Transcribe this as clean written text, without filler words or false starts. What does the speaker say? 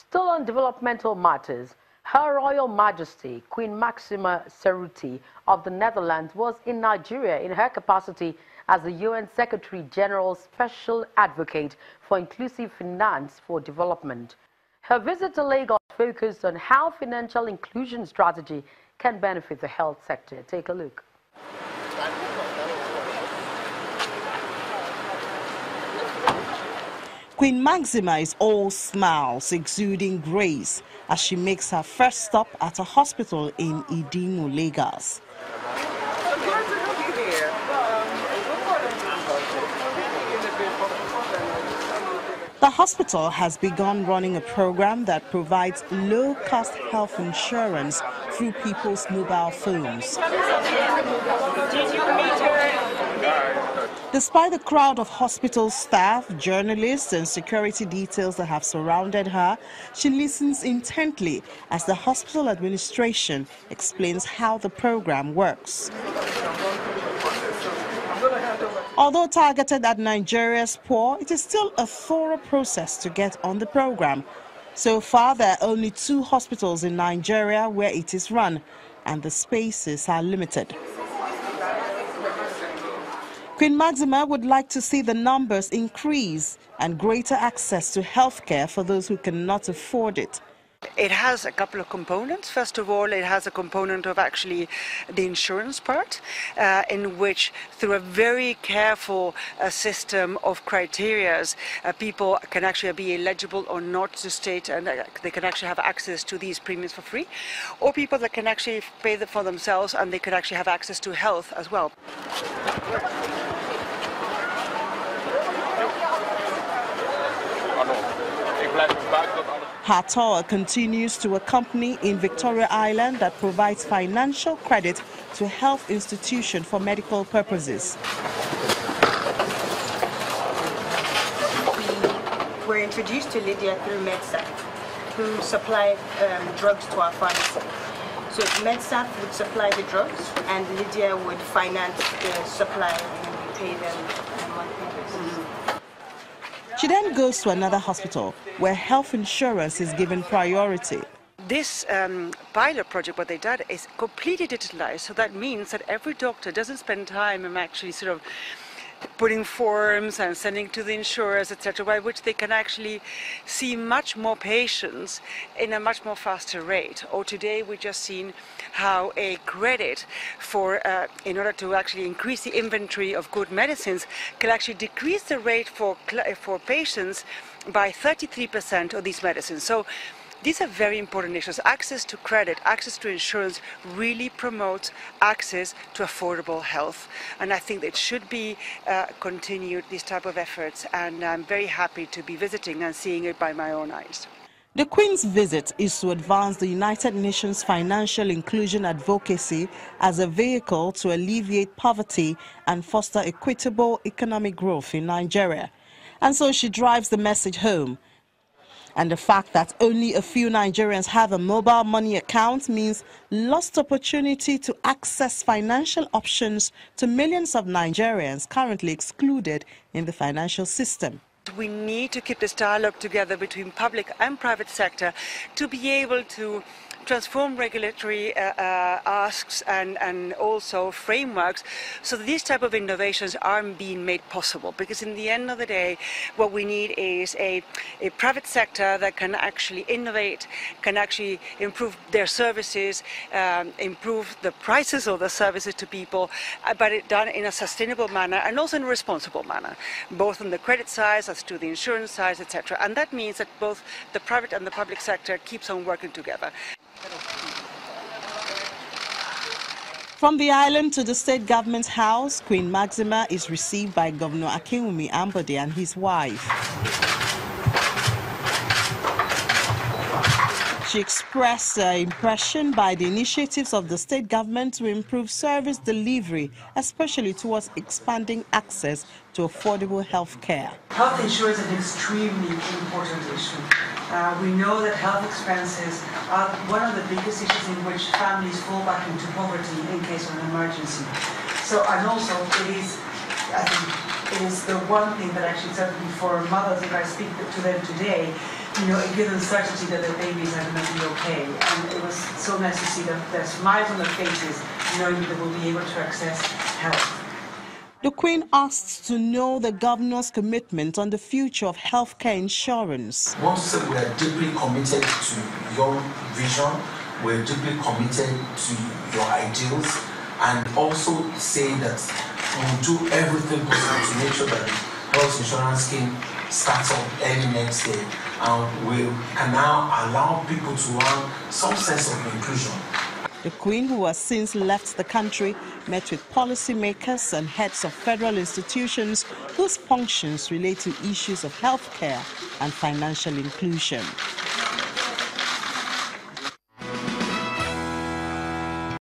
Still on developmental matters, Her Royal Majesty Queen Maxima Cerruti of the Netherlands was in Nigeria in her capacity as the UN Secretary-General's Special Advocate for Inclusive Finance for Development. Her visit to Lagos focused on how financial inclusion strategy can benefit the health sector. Take a look. Queen Maxima is all smiles, exuding grace, as she makes her first stop at a hospital in Idimu, Lagos. The hospital has begun running a program that provides low-cost health insurance through people's mobile phones. Despite the crowd of hospital staff, journalists and security details that have surrounded her, she listens intently as the hospital administration explains how the program works. Although targeted at Nigeria's poor, it is still a thorough process to get on the program. So far, there are only 2 hospitals in Nigeria where it is run, and the spaces are limited. Queen Maxima would like to see the numbers increase and greater access to healthcare for those who cannot afford it. It has a couple of components. First of all, it has a component of actually the insurance part, in which through a very careful system of criterias, people can actually be eligible or not to state, and they can actually have access to these premiums for free, or people that can actually pay them for themselves and they can actually have access to health as well. Her tour continues to a company in Victoria Island that provides financial credit to health institutions for medical purposes. We were introduced to Lydia through MedSaf, who supply drugs to our pharmacy. So MedSaf would supply the drugs and Lydia would finance the supply and we pay them on a monthly basis. She then goes to another hospital where health insurance is given priority. This pilot project, what they did, is completely digitalized. So that means that every doctor doesn't spend time in actually sort of putting forms and sending to the insurers, etc., by which they can actually see much more patients in a much more faster rate. Or today we just seen how a credit for in order to actually increase the inventory of good medicines can actually decrease the rate for patients by 33% of these medicines. So these are very important issues. Access to credit, access to insurance really promotes access to affordable health. And I think that it should be continued, these type of efforts. And I'm very happy to be visiting and seeing it by my own eyes. The Queen's visit is to advance the United Nations financial inclusion advocacy as a vehicle to alleviate poverty and foster equitable economic growth in Nigeria. And so she drives the message home. And the fact that only a few Nigerians have a mobile money account means lost opportunity to access financial options to millions of Nigerians currently excluded in the financial system. We need to keep this dialogue together between public and private sector to be able to transform regulatory asks and also frameworks so that these type of innovations are being made possible. Because in the end of the day, what we need is a private sector that can actually innovate, can actually improve their services, improve the prices of the services to people, but it done in a sustainable manner and also in a responsible manner, both on the credit side as to the insurance side, etc. And that means that both the private and the public sector keeps on working together. From the island to the state government's house, Queen Maxima is received by Governor Akinwumi Ambode and his wife. She expressed her impression by the initiatives of the state government to improve service delivery, especially towards expanding access to affordable health care. Health insurance is an extremely important issue. We know that health expenses are one of the biggest issues in which families fall back into poverty in case of an emergency. So, and also it is, I think, it is the one thing that actually, certainly for mothers, if I speak to them today, it gives them certainty that their babies are going to be okay. And it was so nice to see their smiles on their faces, knowing that they will be able to access help. The Queen asked to know the governor's commitment on the future of healthcare insurance. I want to say we are deeply committed to your vision, we're deeply committed to your ideals, and also say that we'll do everything possible to make sure that the health insurance scheme starts up early next year, and we can now allow people to have some sense of inclusion. The Queen, who has since left the country, met with policymakers and heads of federal institutions whose functions relate to issues of healthcare and financial inclusion.